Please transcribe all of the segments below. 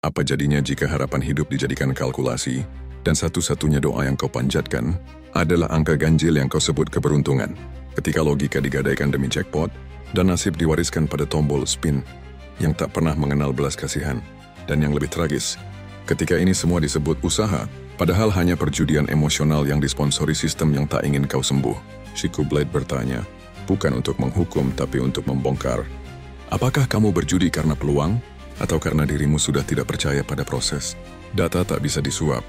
Apa jadinya jika harapan hidup dijadikan kalkulasi, dan satu-satunya doa yang kau panjatkan adalah angka ganjil yang kau sebut keberuntungan? Ketika logika digadaikan demi jackpot, dan nasib diwariskan pada tombol spin yang tak pernah mengenal belas kasihan. Dan yang lebih tragis, ketika ini semua disebut usaha, padahal hanya perjudian emosional yang disponsori sistem yang tak ingin kau sembuh. Chico Blade bertanya, bukan untuk menghukum tapi untuk membongkar. Apakah kamu berjudi karena peluang? Atau karena dirimu sudah tidak percaya pada proses? Data tak bisa disuap,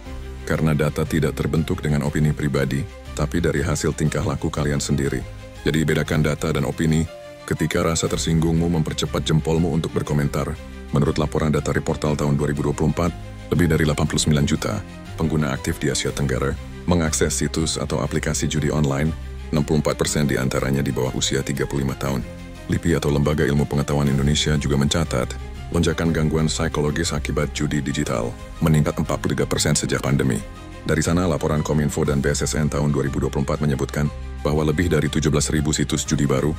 karena data tidak terbentuk dengan opini pribadi, tapi dari hasil tingkah laku kalian sendiri. Jadi bedakan data dan opini. Ketika rasa tersinggungmu mempercepat jempolmu untuk berkomentar, menurut laporan data Reportal tahun 2024, lebih dari 89 juta pengguna aktif di Asia Tenggara mengakses situs atau aplikasi judi online, 64% diantaranya di bawah usia 35 tahun. LIPI atau Lembaga Ilmu Pengetahuan Indonesia juga mencatat, lonjakan gangguan psikologis akibat judi digital meningkat 43% sejak pandemi. Dari sana, laporan Kominfo dan BSSN tahun 2024 menyebutkan bahwa lebih dari 17.000 situs judi baru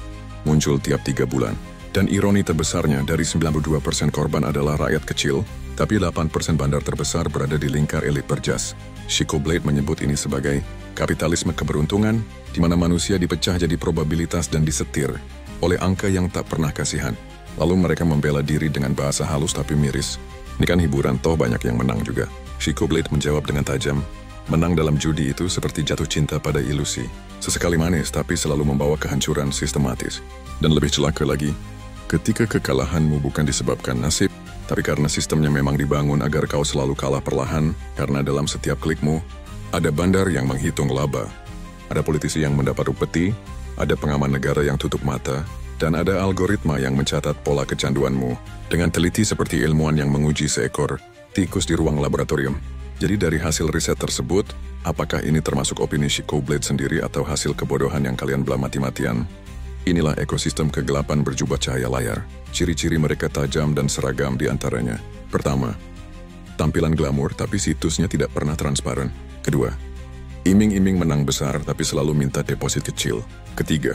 muncul tiap 3 bulan. Dan ironi terbesarnya, dari 92% korban adalah rakyat kecil, tapi 8% bandar terbesar berada di lingkar elit berjas. Chico Blade menyebut ini sebagai kapitalisme keberuntungan, di mana manusia dipecah jadi probabilitas dan disetir oleh angka yang tak pernah kasihan. Lalu mereka membela diri dengan bahasa halus tapi miris. Ini kan hiburan, toh banyak yang menang juga. Chico Blade menjawab dengan tajam, menang dalam judi itu seperti jatuh cinta pada ilusi. Sesekali manis tapi selalu membawa kehancuran sistematis. Dan lebih celaka lagi, ketika kekalahanmu bukan disebabkan nasib, tapi karena sistemnya memang dibangun agar kau selalu kalah perlahan, karena dalam setiap klikmu, ada bandar yang menghitung laba, ada politisi yang mendapat upeti, ada pengaman negara yang tutup mata, dan ada algoritma yang mencatat pola kecanduanmu dengan teliti seperti ilmuwan yang menguji seekor tikus di ruang laboratorium. Jadi dari hasil riset tersebut, apakah ini termasuk opini Chico Blade sendiri atau hasil kebodohan yang kalian belah mati-matian? Inilah ekosistem kegelapan berjubah cahaya layar. Ciri-ciri mereka tajam dan seragam di antaranya. Pertama, tampilan glamor tapi situsnya tidak pernah transparan. Kedua, iming-iming menang besar tapi selalu minta deposit kecil. Ketiga,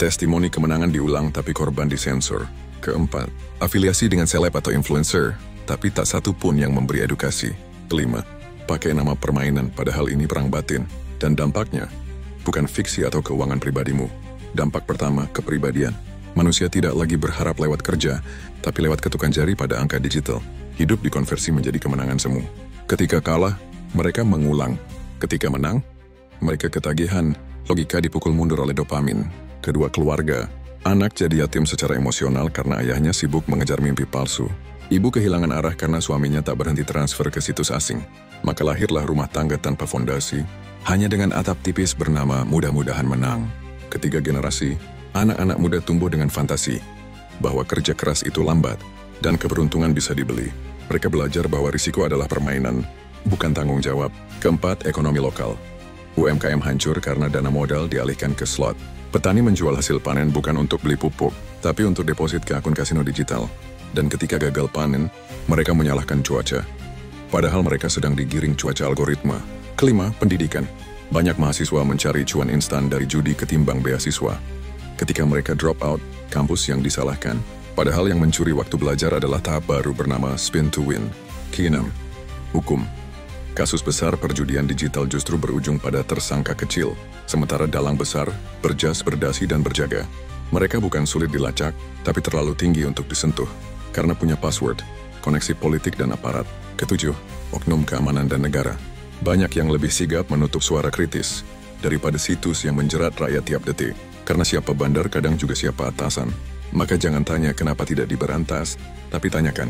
testimoni kemenangan diulang tapi korban disensor. Keempat, afiliasi dengan seleb atau influencer, tapi tak satu pun yang memberi edukasi. Kelima, pakai nama permainan padahal ini perang batin. Dan dampaknya, bukan fiksi atau keuangan pribadimu. Dampak pertama, kepribadian. Manusia tidak lagi berharap lewat kerja, tapi lewat ketukan jari pada angka digital. Hidup dikonversi menjadi kemenangan semu. Ketika kalah, mereka mengulang. Ketika menang, mereka ketagihan. Logika dipukul mundur oleh dopamin. Kedua, keluarga. Anak jadi yatim secara emosional karena ayahnya sibuk mengejar mimpi palsu. Ibu kehilangan arah karena suaminya tak berhenti transfer ke situs asing. Maka lahirlah rumah tangga tanpa fondasi, hanya dengan atap tipis bernama mudah-mudahan menang. Ketiga generasi, anak-anak muda tumbuh dengan fantasi bahwa kerja keras itu lambat dan keberuntungan bisa dibeli. Mereka belajar bahwa risiko adalah permainan, bukan tanggung jawab. Keempat, ekonomi lokal. UMKM hancur karena dana modal dialihkan ke slot. Petani menjual hasil panen bukan untuk beli pupuk, tapi untuk deposit ke akun kasino digital. Dan ketika gagal panen, mereka menyalahkan cuaca. Padahal mereka sedang digiring cuaca algoritma. Kelima, pendidikan. Banyak mahasiswa mencari cuan instan dari judi ketimbang beasiswa. Ketika mereka drop out, kampus yang disalahkan. Padahal yang mencuri waktu belajar adalah tahap baru bernama spin to win. Keenam, hukum. Kasus besar perjudian digital justru berujung pada tersangka kecil, sementara dalang besar berjas, berdasi, dan berjaga. Mereka bukan sulit dilacak, tapi terlalu tinggi untuk disentuh, karena punya password, koneksi politik dan aparat. Ketujuh, oknum keamanan dan negara. Banyak yang lebih sigap menutup suara kritis daripada situs yang menjerat rakyat tiap detik. Karena siapa bandar kadang juga siapa atasan. Maka jangan tanya kenapa tidak diberantas, tapi tanyakan,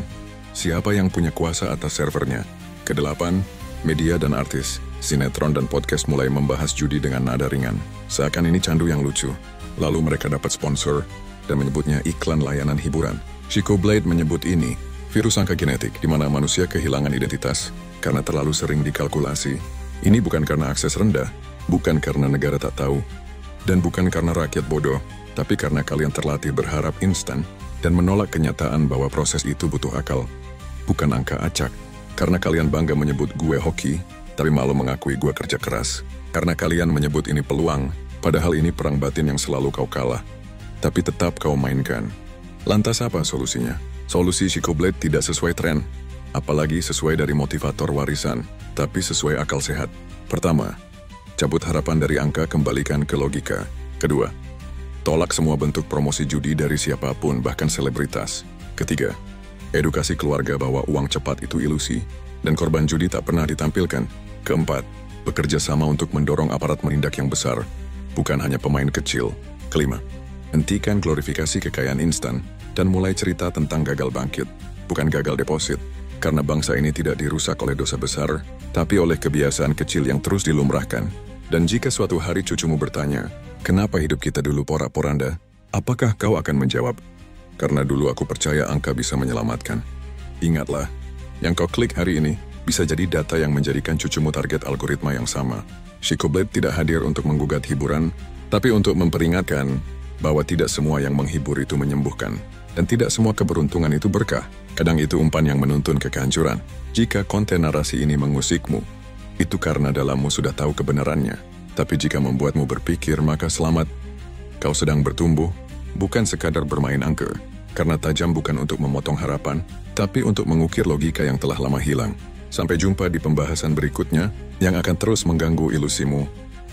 siapa yang punya kuasa atas servernya? Kedelapan, media dan artis, sinetron dan podcast mulai membahas judi dengan nada ringan. Seakan ini candu yang lucu. Lalu mereka dapat sponsor dan menyebutnya iklan layanan hiburan. Chico Blade menyebut ini virus angka genetik di mana manusia kehilangan identitas karena terlalu sering dikalkulasi. Ini bukan karena akses rendah, bukan karena negara tak tahu, dan bukan karena rakyat bodoh, tapi karena kalian terlatih berharap instan dan menolak kenyataan bahwa proses itu butuh akal, bukan angka acak. Karena kalian bangga menyebut gue hoki, tapi malu mengakui gue kerja keras. Karena kalian menyebut ini peluang, padahal ini perang batin yang selalu kau kalah, tapi tetap kau mainkan. Lantas apa solusinya? Solusi Chico Blade tidak sesuai tren. Apalagi sesuai dari motivator warisan, tapi sesuai akal sehat. Pertama, cabut harapan dari angka, kembalikan ke logika. Kedua, tolak semua bentuk promosi judi dari siapapun, bahkan selebritas. Ketiga, edukasi keluarga bahwa uang cepat itu ilusi, dan korban judi tak pernah ditampilkan. Keempat, bekerja sama untuk mendorong aparat menindak yang besar, bukan hanya pemain kecil. Kelima, hentikan glorifikasi kekayaan instan, dan mulai cerita tentang gagal bangkit, bukan gagal deposit. Karena bangsa ini tidak dirusak oleh dosa besar, tapi oleh kebiasaan kecil yang terus dilumrahkan. Dan jika suatu hari cucumu bertanya, kenapa hidup kita dulu porak-poranda? Apakah kau akan menjawab, karena dulu aku percaya angka bisa menyelamatkan. Ingatlah, yang kau klik hari ini bisa jadi data yang menjadikan cucumu target algoritma yang sama. Psychoblade tidak hadir untuk menggugat hiburan, tapi untuk memperingatkan bahwa tidak semua yang menghibur itu menyembuhkan. Dan tidak semua keberuntungan itu berkah. Kadang itu umpan yang menuntun ke kehancuran. Jika konten narasi ini mengusikmu, itu karena dalammu sudah tahu kebenarannya. Tapi jika membuatmu berpikir, maka selamat. Kau sedang bertumbuh, bukan sekadar bermain angka. Karena tajam bukan untuk memotong harapan, tapi untuk mengukir logika yang telah lama hilang. Sampai jumpa di pembahasan berikutnya yang akan terus mengganggu ilusimu.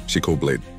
Psychoblade.